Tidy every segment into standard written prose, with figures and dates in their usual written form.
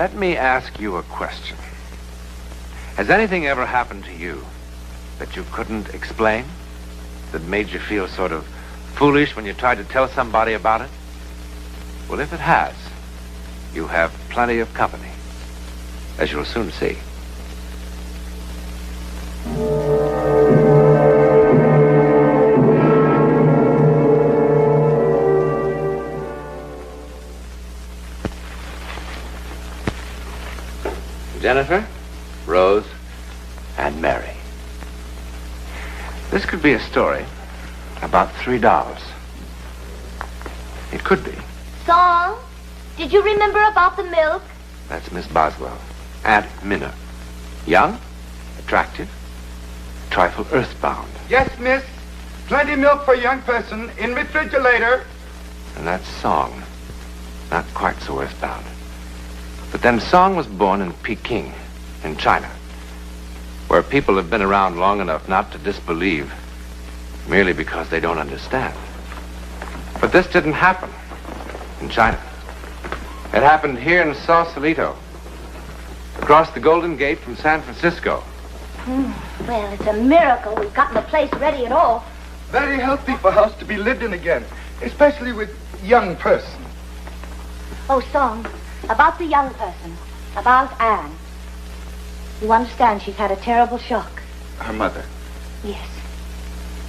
Let me ask you a question. Has anything ever happened to you that you couldn't explain? That made you feel sort of foolish when you tried to tell somebody about it? Well, if it has, you have plenty of company, as you'll soon see. Jennifer, Rose, and Mary. This could be a story about 3 dolls. It could be. Song, did you remember about the milk? That's Miss Boswell, Aunt Minna. Young, attractive, a trifle earthbound. Yes, miss. Plenty milk for a young person in refrigerator. And that's Song, not quite so earthbound. But then Song was born in Peking, in China, where people have been around long enough not to disbelieve merely because they don't understand. But this didn't happen in China. It happened here in Sausalito, across the Golden Gate from San Francisco. Well, it's a miracle we've gotten the place ready at all. Very healthy for house to be lived in again, especially with young person. Oh, Song, about the young person, about Anne. You understand she's had a terrible shock. Her mother. Yes.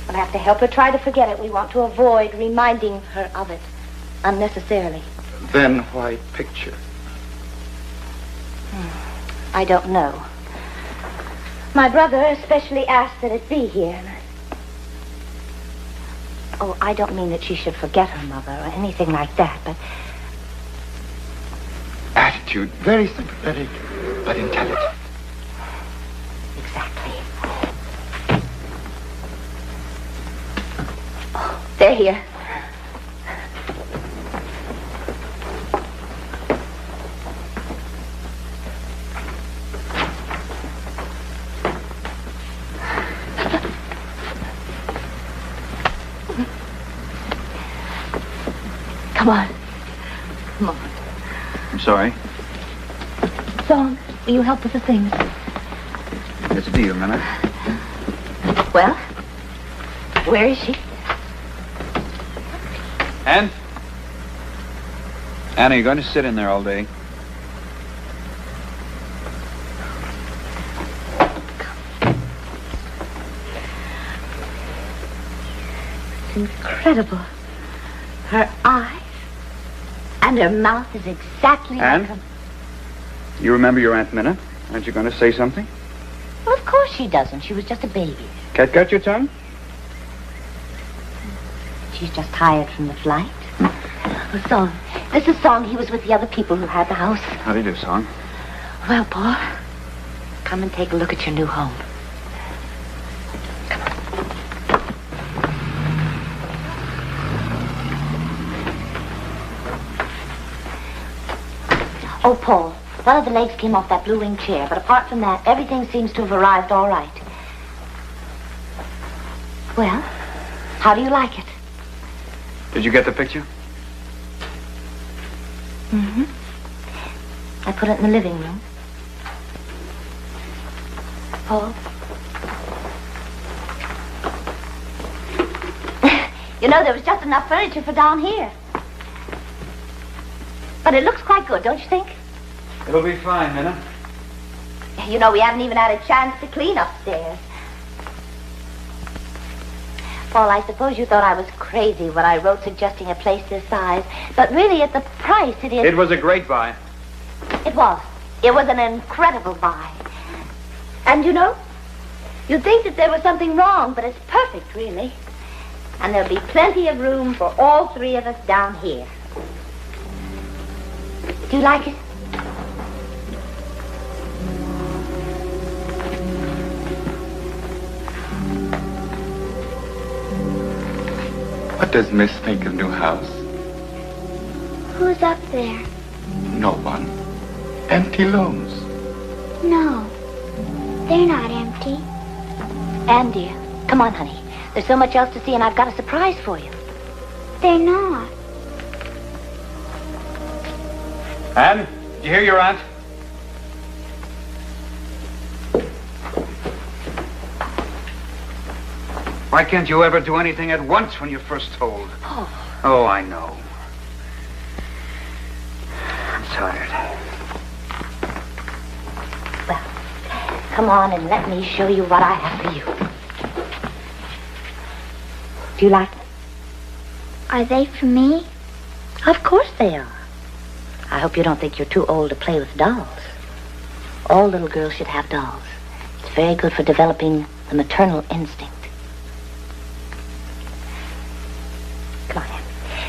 We'll have to help her try to forget it. We want to avoid reminding her of it unnecessarily. Then why picture? I don't know. My brother especially asked that it be here. Oh, I don't mean that she should forget her mother or anything like that, but... Attitude, very sympathetic, but intelligent. Exactly. Oh, they're here. Come on. Come on. I'm sorry. Song, will you help with the things? It's to you, Minna. Well, where is she? Anne? Anne, are you going to sit in there all day? It's incredible. Her eyes and her mouth is exactly Anne? like her... You remember your Aunt Minna? Aren't you going to say something? Well, of course she doesn't. She was just a baby. Cat got your tongue? She's just tired from the flight. Oh, Song. This is Song. He was with the other people who had the house. How do you do, Song? Well, Paul, come and take a look at your new home. Come on. Oh, Paul, one of the legs came off that blue wing chair, but apart from that, everything seems to have arrived all right. Well, how do you like it? Did you get the picture? Mm-hmm. I put it in the living room. Paul? You know, there was just enough furniture for down here. But it looks quite good, don't you think? It'll be fine, Minna. You know, we haven't even had a chance to clean upstairs. Paul, I suppose you thought I was crazy when I wrote suggesting a place this size. But really, at the price, it is... It was a great buy. It was. It was an incredible buy. And you know, you'd think that there was something wrong, but it's perfect, really. And there'll be plenty of room for all 3 of us down here. Do you like it? What does Miss think of new house? Who's up there? No one. Empty looms. No, they're not empty. Anne, dear, come on, honey. There's so much else to see, and I've got a surprise for you. They're not. Anne, did you hear your aunt? Why can't you ever do anything at once when you're first told? Oh, I know. I'm tired. Well, come on and let me show you what I have for you. Do you like them? Are they for me? Of course they are. I hope you don't think you're too old to play with dolls. All little girls should have dolls. It's very good for developing the maternal instinct. Come on, Anne.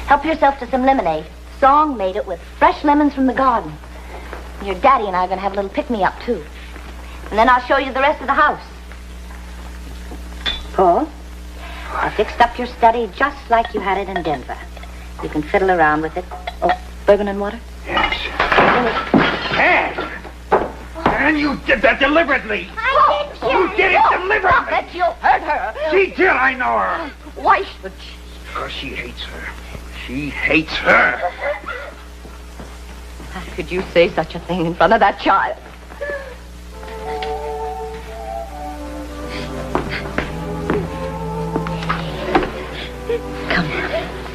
Help yourself to some lemonade. Song made it with fresh lemons from the garden. Your daddy and I are going to have a little pick-me-up, too. And then I'll show you the rest of the house. Paul, I fixed up your study just like you had it in Denver. You can fiddle around with it. Oh, bourbon and water? Yes. Anne! Anne, you did that deliberately. I did, You did it deliberately. Stop it, you'll hurt her. She did, I know her. Why should she? Because she hates her. She hates her. How could you say such a thing in front of that child?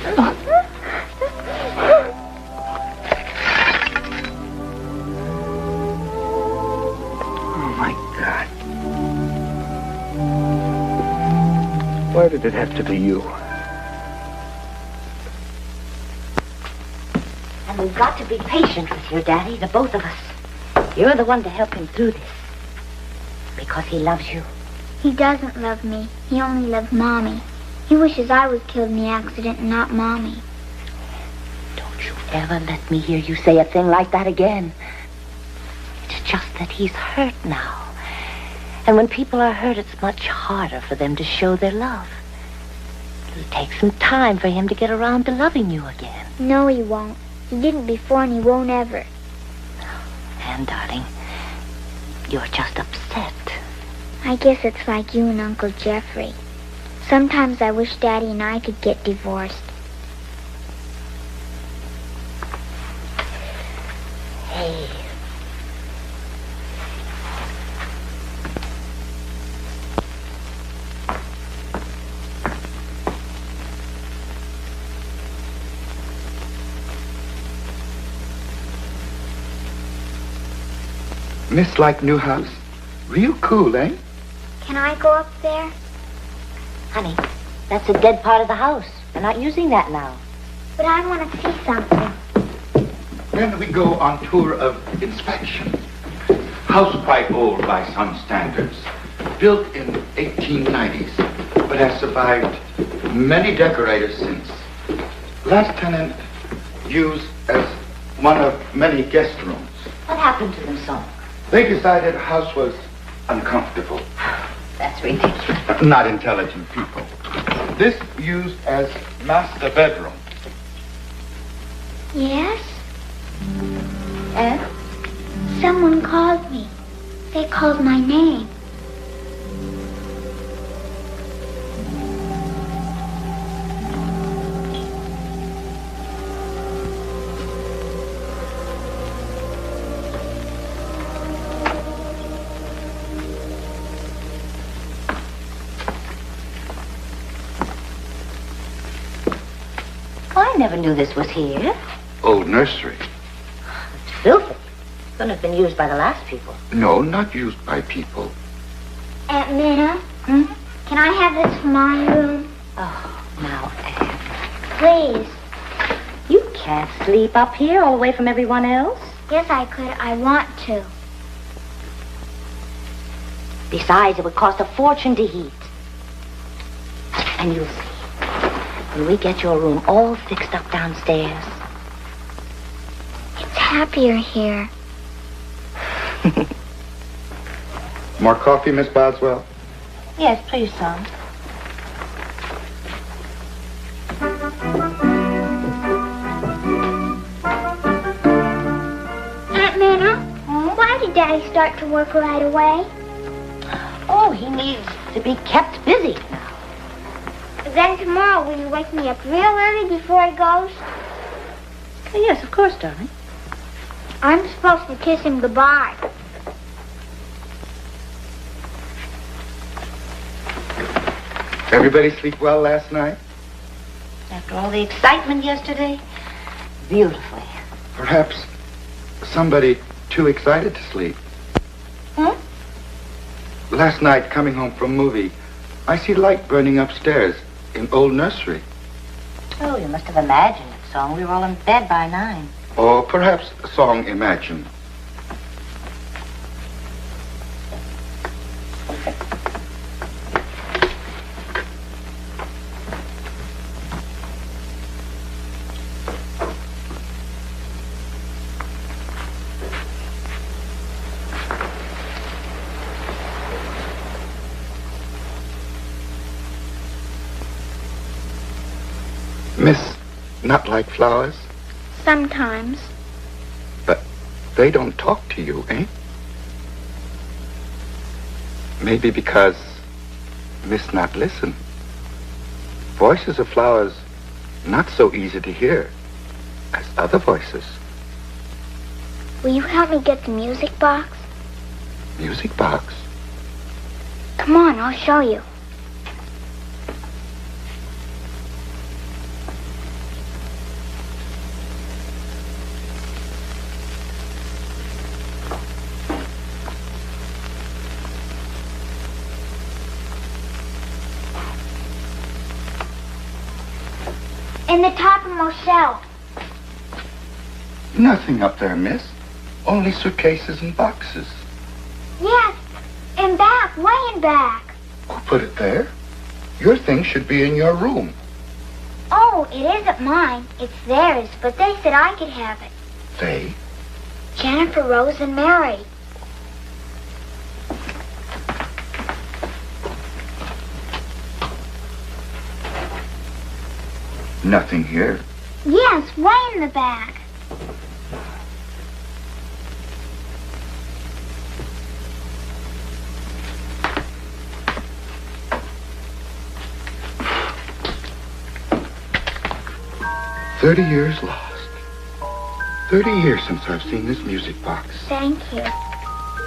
Come on. Oh, my God. Why did it have to be you? And we've got to be patient with your daddy, the both of us. You're the one to help him through this. Because he loves you. He doesn't love me. He only loves Mommy. He wishes I was killed in the accident and not Mommy. Don't you ever let me hear you say a thing like that again. It's just that he's hurt now. And when people are hurt, it's much harder for them to show their love. It'll take some time for him to get around to loving you again. No, he won't. He didn't before and he won't ever. And, darling, you're just upset. I guess it's like you and Uncle Jeffrey. Sometimes I wish Daddy and I could get divorced. Hey. Miss like new house. Real cool, eh? Can I go up there? Honey, that's a dead part of the house. They're not using that now. But I want to see something. Then we go on tour of inspection. House quite old by some standards. Built in 1890s, but has survived many decorators since. Last tenant used as one of many guest rooms. What happened to them, son? They decided the house was uncomfortable. That's ridiculous. Not intelligent people. This used as master bedroom. Yes? And? Someone called me. They called my name. I never knew this was here. Old nursery. It's filthy. Couldn't have been used by the last people. No, not used by people. Aunt Minna? Can I have this for my room? Oh, now, Anne. Please. You can't sleep up here all away from everyone else. Yes, I could. I want to. Besides, it would cost a fortune to heat. And you'll see. When we get your room all fixed up downstairs. It's happier here. More coffee, Miss Boswell? Yes, please, son. Aunt Minna, why did Daddy start to work right away? Oh, he needs to be kept busy now. Then tomorrow, will you wake me up real early before he goes? Yes, of course, darling. I'm supposed to kiss him goodbye. Everybody sleep well last night? After all the excitement yesterday, beautifully. Perhaps somebody too excited to sleep. Hmm? Last night, coming home from movie, I see light burning upstairs in old nursery. Oh, you must have imagined it, Song. We were all in bed by 9. Or perhaps a song imagined. Miss Not Like Flowers? Sometimes. But they don't talk to you, eh? Maybe because Miss Not Listen. Voices of flowers not so easy to hear as other voices. Will you help me get the music box? Music box? Come on, I'll show you. In the topmost shelf. Nothing up there, miss. Only suitcases and boxes. Yes, in back, way in back. Who put it there? Your things should be in your room. Oh, it isn't mine. It's theirs, but they said I could have it. They? Jennifer, Rose, and Mary. Nothing here. Yes, way in the back. $30 years lost. 30 years since I've seen this music box. Thank you.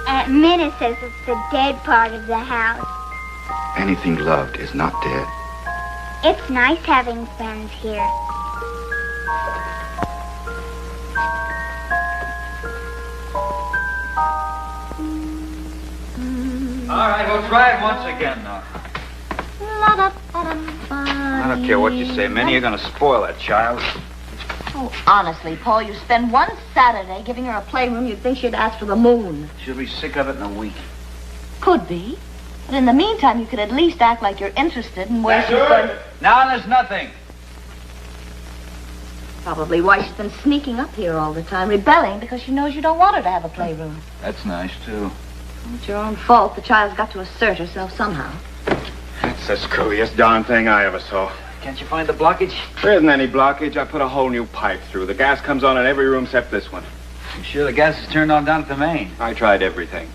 Aunt Minna says it's the dead part of the house. Anything loved is not dead. It's nice having friends here. All right, we'll try it once again, now. I don't care what you say, Minnie. You're going to spoil that child. Oh, honestly, Paul, you spend one Saturday giving her a playroom, you'd think she'd ask for the moon. She'll be sick of it in a week. Could be. But in the meantime, you could at least act like you're interested in where she's going. Now there's nothing. Probably why she's been sneaking up here all the time, rebelling because she knows you don't want her to have a playroom. That's nice, too. It's your own fault. The child's got to assert herself somehow. That's the screwiest darn thing I ever saw. Can't you find the blockage? There isn't any blockage. I put a whole new pipe through. The gas comes on in every room except this one. You sure the gas is turned on down at the main? I tried everything.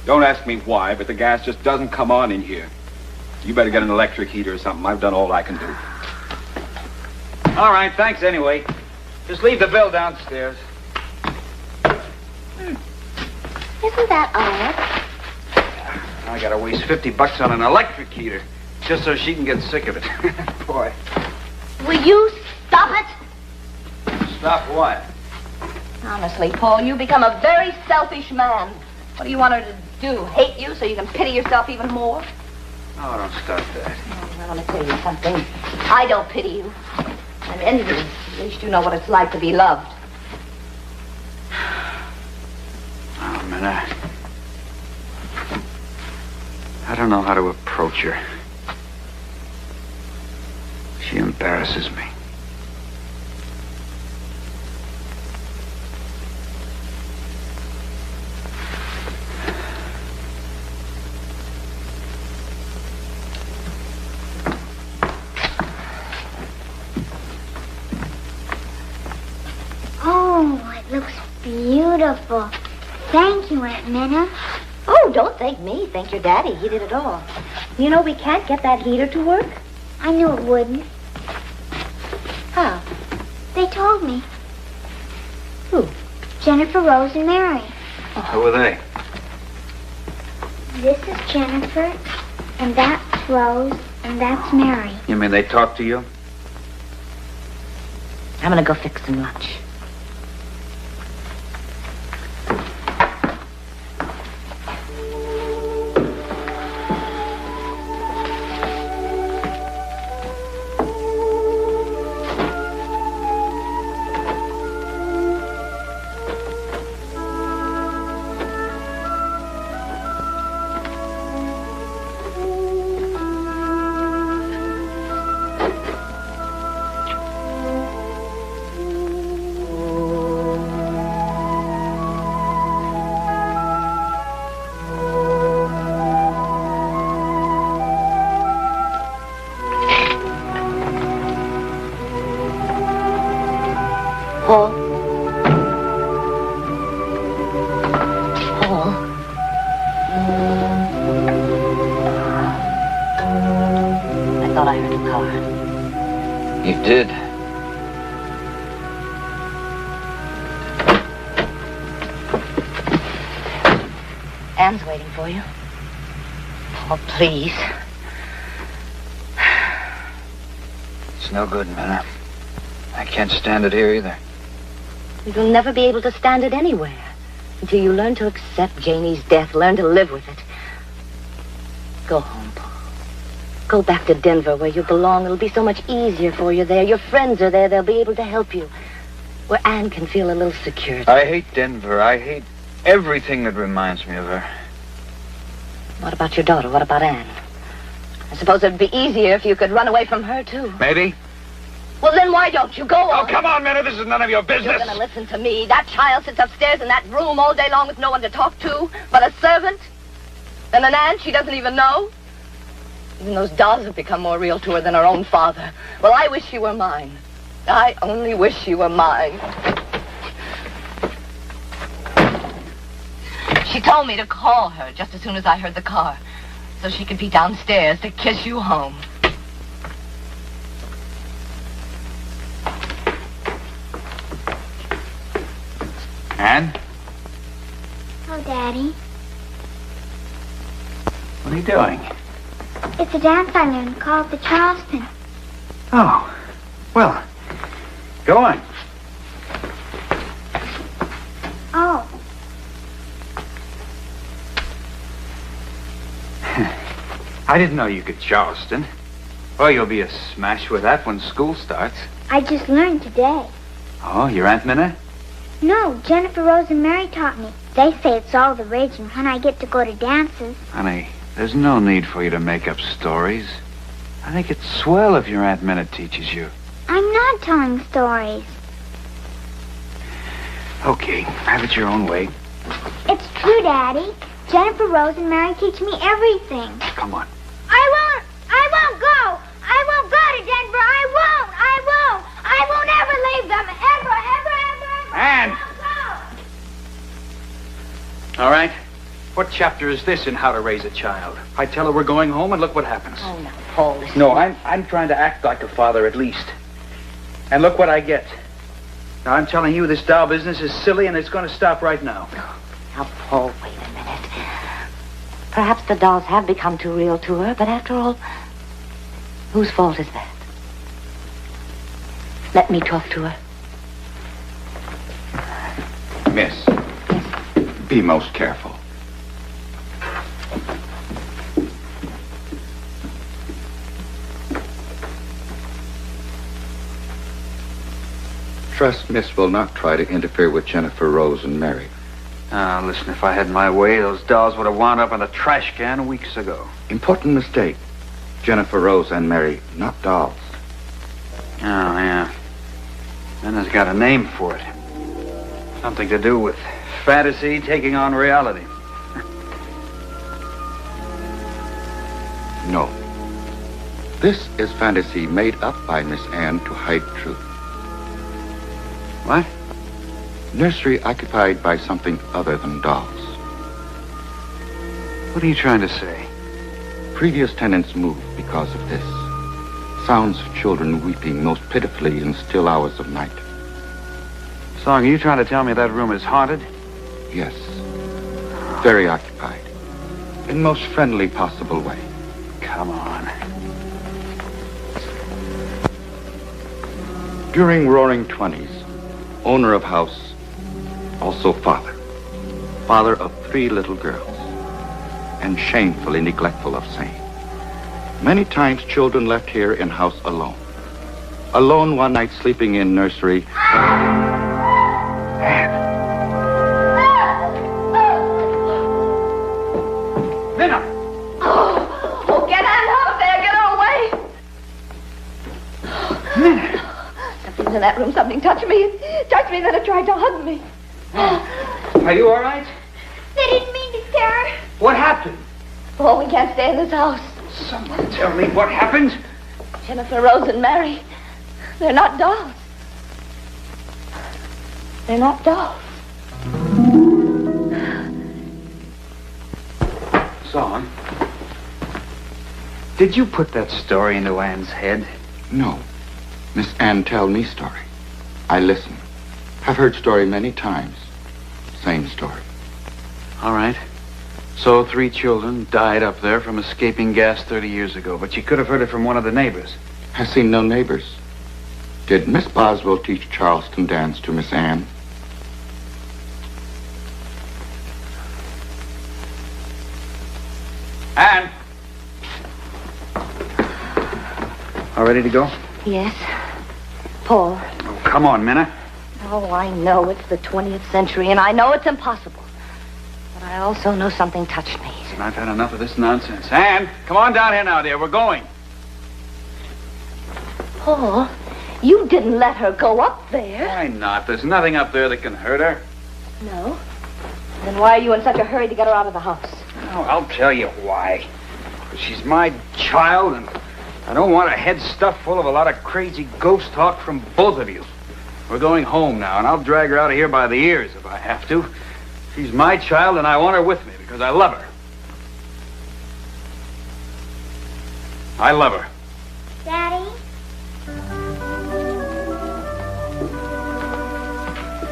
Don't ask me why, but the gas just doesn't come on in here. You better get an electric heater or something. I've done all I can do. All right, thanks anyway. Just leave the bill downstairs. Isn't that odd? I gotta waste $50 on an electric heater just so she can get sick of it. Boy. Will you stop it? Stop what? Honestly, Paul, you become a very selfish man. What do you want her to do? Hate you so you can pity yourself even more? Oh, don't start that. I want to tell you something. I don't pity you. I'm envious. At least you know what it's like to be loved. Oh, man, I don't know how to approach her. She embarrasses me. Oh, it looks beautiful. Thank you, Aunt Minna. Oh, don't thank me. Thank your daddy. He did it all. You know, we can't get that heater to work. I knew it wouldn't. How? They told me. Who? Jennifer, Rose, and Mary. Who are they? This is Jennifer, and that's Rose, And that's Mary. You mean they talk to you? I'm gonna go fix some lunch. Paul? Paul? I thought I heard a car. You did. Anne's waiting for you. Oh, please. It's no good, Minna. I can't stand it here either. You'll never be able to stand it anywhere until you learn to accept Janie's death, learn to live with it. Go home, Paul. Go back to Denver where you belong. It'll be so much easier for you there. Your friends are there. They'll be able to help you. Where Anne can feel a little secure. I hate Denver. I hate everything that reminds me of her. What about your daughter? What about Anne? I suppose it'd be easier if you could run away from her, too. Maybe. Well, then why don't you go on? Oh, come on, Minna. This is none of your business. You're going to listen to me. That child sits upstairs in that room all day long with no one to talk to but a servant and an aunt she doesn't even know. Even those dolls have become more real to her than her own father. Well, I wish she were mine. I only wish she were mine. She told me to call her just as soon as I heard the car so she could be downstairs to kiss you home. Anne? Oh, Daddy. What are you doing? It's a dance I learned called the Charleston. Oh, well, go on. Oh. I didn't know you could Charleston. Well, you'll be a smash with that when school starts. I just learned today. Oh, your Aunt Minna? No, Jennifer Rose and Mary taught me. They say it's all the rage and when I get to go to dances. Honey, there's no need for you to make up stories. I think it's swell if your Aunt Minna teaches you. I'm not telling stories. Okay, have it your own way. It's true, Daddy. Jennifer Rose and Mary teach me everything. Come on. I won't go. I won't go to Denver. I won't ever leave them. Ever. Anne! I won't go. All right. What chapter is this in How to Raise a Child? I tell her we're going home and look what happens. Oh, no, Paul, listen. No, I'm trying to act like a father at least. And look what I get. Now, I'm telling you this doll business is silly and it's going to stop right now. Now, Paul, wait a minute. Perhaps the dolls have become too real to her, but after all, whose fault is that? Let me talk to her. Miss, be most careful. Trust Miss will not try to interfere with Jennifer Rose and Mary. Ah, listen, if I had my way, those dolls would have wound up in a trash can weeks ago. Important mistake. Jennifer Rose and Mary, not dolls. Oh, yeah. Minna's got a name for it. Something to do with fantasy taking on reality. No. This is fantasy made up by Miss Anne to hide truth. What? Nursery occupied by something other than dolls. What are you trying to say? Previous tenants moved because of this. Sounds of children weeping most pitifully in still hours of night. Song, are you trying to tell me that room is haunted? Yes. Very occupied. In most friendly possible way. Come on. During Roaring 20s, owner of house, also father. Father of 3 little girls, and shamefully neglectful of same. Many times children left here in house alone. Alone one night sleeping in nursery. Minna! Oh, get Anne out of there. Get her away. Minna! Something's in that room. Something touched me. It touched me, then it tried to hug me. Are you all right? They didn't mean to scare her. What happened? Oh, we can't stay in this house. Someone tell me what happened. Jennifer, Rose, and Mary. They're not dolls. They're not dolls. Son, did you put that story into Anne's head? No. Miss Ann tell me story. I listen. Have heard story many times. Same story. All right. So 3 children died up there from escaping gas 30 years ago, but you could have heard it from one of the neighbors. Has seen no neighbors. Did Miss Boswell teach Charleston dance to Miss Ann? Anne! All ready to go? Yes. Paul. Oh, come on, Minna. Oh, I know it's the 20th century, and I know it's impossible. But I also know something touched me. And I've had enough of this nonsense. Anne, come on down here now, dear. We're going. Paul, you didn't let her go up there. Why not? There's nothing up there that can hurt her. No? Then why are you in such a hurry to get her out of the house? Oh, I'll tell you why. She's my child, and I don't want a head stuffed full of a lot of crazy ghost talk from both of you. We're going home now, and I'll drag her out of here by the ears if I have to. She's my child, and I want her with me because I love her. I love her. Daddy?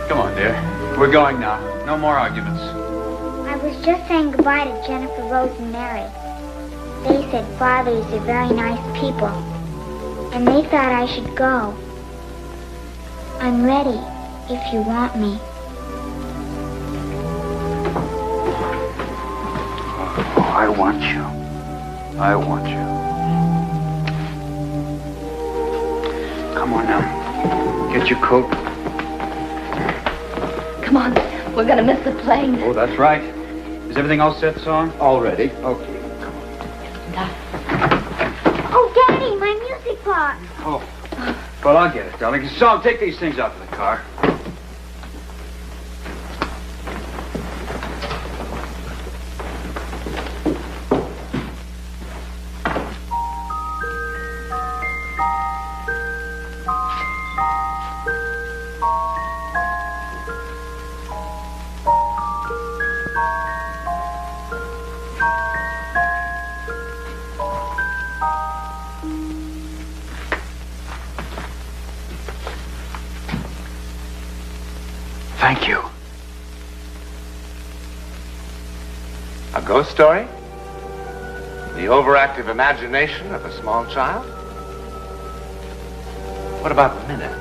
Come on, dear. We're going now. No more arguments. I was just saying goodbye to Jennifer, Rose, and Mary. They said fathers are very nice people, and they thought I should go. I'm ready, if you want me. Oh, I want you. I want you. Come on now. Get your coat. Come on. We're going to miss the plane. Oh, that's right. Is everything all set, Son? All ready. Okay. Oh, Daddy, my music box. Oh. Well, I'll get it, darling. Son, take these things out to the car. Thank you. A ghost story? The overactive imagination of a small child? What about Minna?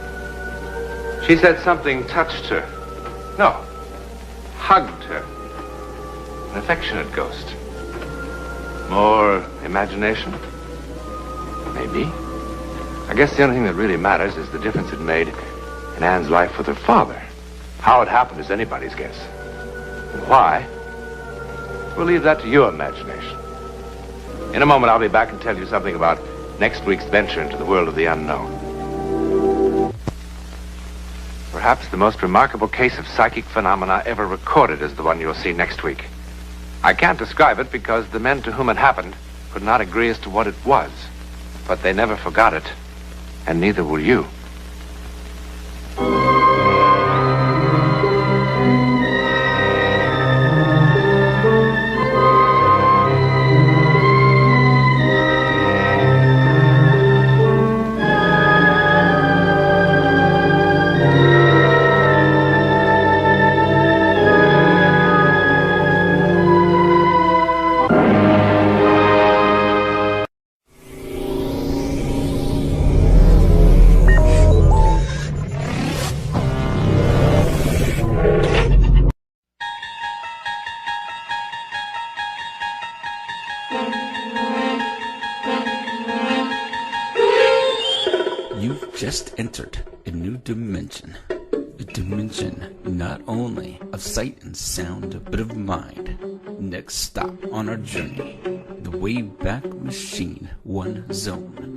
She said something touched her. No, hugged her. An affectionate ghost. More imagination? Maybe. I guess the only thing that really matters is the difference it made in Anne's life with her father. How it happened is anybody's guess. And why? We'll leave that to your imagination. In a moment, I'll be back and tell you something about next week's venture into the world of the unknown. Perhaps the most remarkable case of psychic phenomena ever recorded is the one you'll see next week. I can't describe it because the men to whom it happened could not agree as to what it was. But they never forgot it, and neither will you. just entered a new dimension. A dimension not only of sight and sound, but of mind. Next stop on our journey, the Wayback Machine 1 Zone.